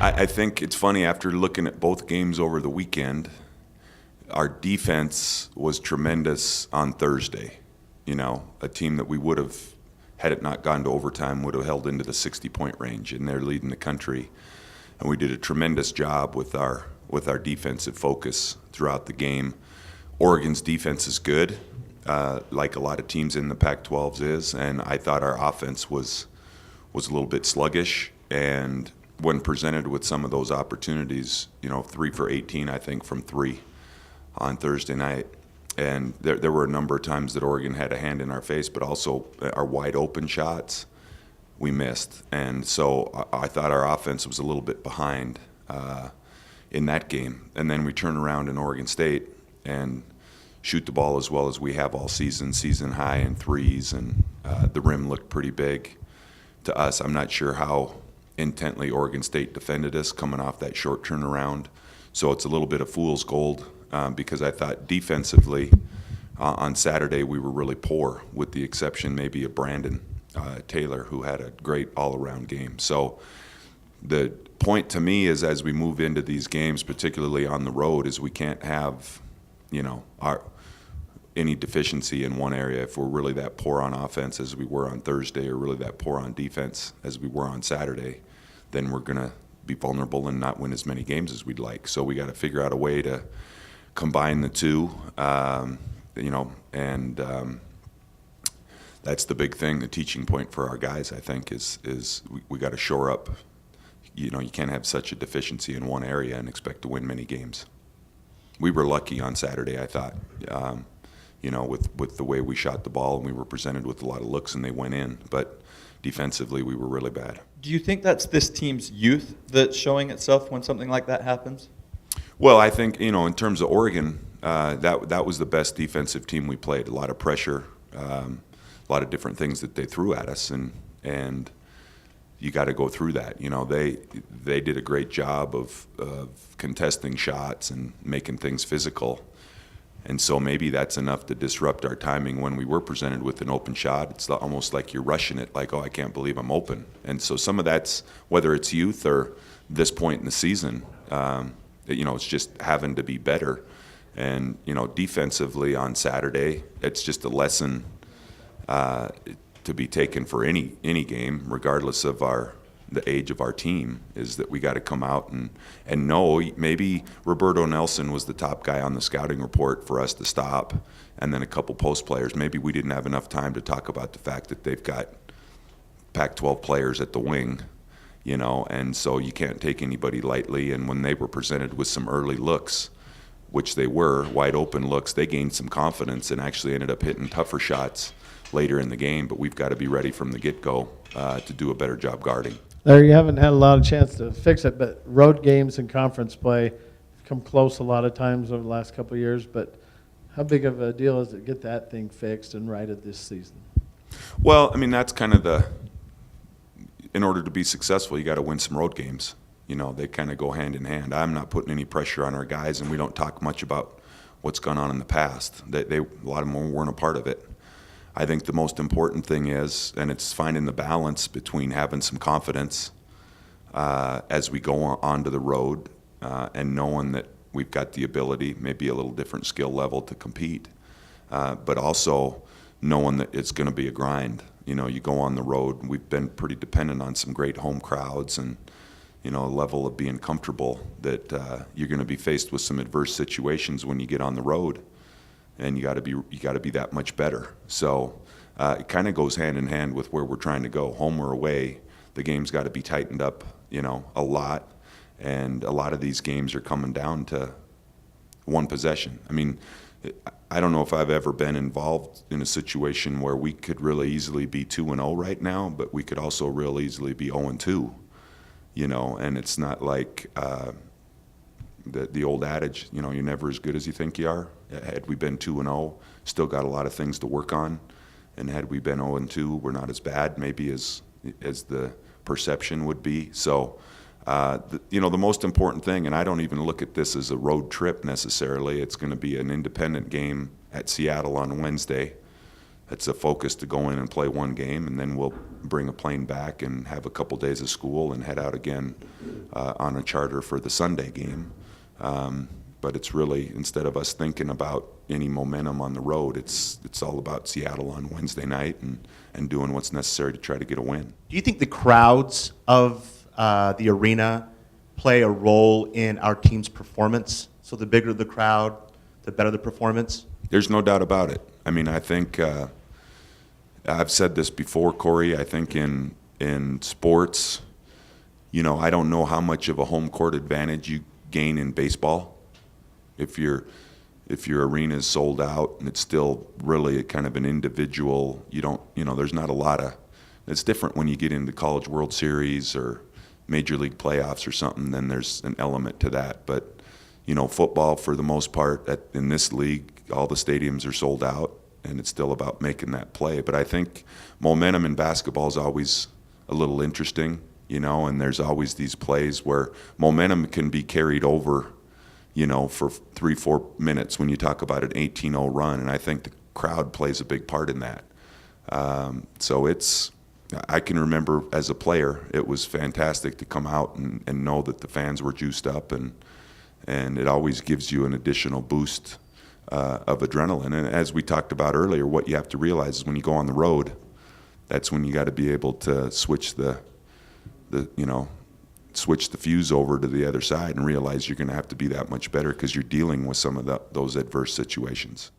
I think it's funny, after looking at both games over the weekend, our defense was tremendous on Thursday. You know, a team that we would have, had it not gone to overtime, would have held into the 60-point range, and they're leading the country. And we did a tremendous job with our defensive focus throughout the game. Oregon's defense is good, like a lot of teams in the Pac-12s is, and I thought our offense was a little bit sluggish. And when presented with some of those opportunities, 3 for 18, I think, from three on Thursday night. And there were a number of times that Oregon had a hand in our face, but also our wide open shots we missed. And so I thought our offense was a little bit behind in that game. And then we turn around in Oregon State and shoot the ball as well as we have all season high in threes, and the rim looked pretty big to us. I'm not sure how intently Oregon State defended us coming off that short turnaround. So it's a little bit of fool's gold, because I thought defensively on Saturday we were really poor, with the exception maybe of Brandon Taylor, who had a great all-around game. So the point to me is, as we move into these games, particularly on the road, is we can't have, any deficiency in one area. If we're really that poor on offense as we were on Thursday, or really that poor on defense as we were on Saturday, then we're going to be vulnerable and not win as many games as we'd like. So we got to figure out a way to combine the two, and that's the big thing. The teaching point for our guys, I think, is we got to shore up. You can't have such a deficiency in one area and expect to win many games. We were lucky on Saturday, I thought, with the way we shot the ball, and we were presented with a lot of looks and they went in. But defensively, we were really bad. Do you think that's this team's youth that's showing itself when something like that happens? Well, I think, in terms of Oregon, that was the best defensive team we played. A lot of pressure, a lot of different things that they threw at us, and you got to go through that. They did a great job of contesting shots and making things physical. And so maybe that's enough to disrupt our timing when we were presented with an open shot. It's almost like you're rushing it, like, oh, I can't believe I'm open. And so some of that's, whether it's youth or this point in the season, it's just having to be better. And, defensively on Saturday, it's just a lesson to be taken for any game, regardless of the age of our team, is that we got to come out and know. Maybe Roberto Nelson was the top guy on the scouting report for us to stop, and then a couple post players. Maybe we didn't have enough time to talk about the fact that they've got Pac-12 players at the wing, and so you can't take anybody lightly. And when they were presented with some early looks, which they were, wide open looks, they gained some confidence and actually ended up hitting tougher shots later in the game. But we've got to be ready from the get-go to do a better job guarding. Larry, you haven't had a lot of chance to fix it, but road games and conference play have come close a lot of times over the last couple of years. But how big of a deal is it to get that thing fixed and righted this season? Well, that's kind of in order to be successful, you got to win some road games. They kind of go hand in hand. I'm not putting any pressure on our guys, and we don't talk much about what's gone on in the past. A lot of them weren't a part of it. I think the most important thing is, and it's finding the balance between having some confidence as we go onto the road, and knowing that we've got the ability, maybe a little different skill level, to compete, but also knowing that it's going to be a grind. You go on the road. We've been pretty dependent on some great home crowds, and a level of being comfortable that you're going to be faced with some adverse situations when you get on the road. And you got to be that much better. So it kind of goes hand in hand with where we're trying to go, home or away. The game's got to be tightened up, a lot, and a lot of these games are coming down to one possession. I don't know if I've ever been involved in a situation where we could really easily be 2-0 right now, but we could also real easily be 0-2, and it's not like the old adage, you're never as good as you think you are. Had we been 2-0, still got a lot of things to work on. And had we been 0-2, we're not as bad maybe as the perception would be. So, the most important thing, and I don't even look at this as a road trip necessarily. It's going to be an independent game at Seattle on Wednesday. it's a focus to go in and play one game, and then we'll bring a plane back and have a couple days of school and head out again on a charter for the Sunday game. But it's really, instead of us thinking about any momentum on the road, it's all about Seattle on Wednesday night and doing what's necessary to try to get a win. Do you think the crowds of the arena play a role in our team's performance? So the bigger the crowd, the better the performance? There's no doubt about it. I mean, I think I've said this before, Corey. I think in sports, you know, I don't know how much of a home court advantage you gain in baseball. If your arena is sold out and it's still really kind of an individual, there's not a lot of. It's different when you get into College World Series or Major League playoffs or something. Then there's an element to that. But football, for the most part, in this league, all the stadiums are sold out, and it's still about making that play. But I think momentum in basketball is always a little interesting, and there's always these plays where momentum can be carried over, for 3-4 minutes when you talk about an 18-0 run, and I think the crowd plays a big part in that. I can remember as a player, it was fantastic to come out and know that the fans were juiced up, and it always gives you an additional boost of adrenaline. And as we talked about earlier, what you have to realize is when you go on the road, that's when you got to be able to switch the fuse over to the other side and realize you're going to have to be that much better because you're dealing with some of those adverse situations.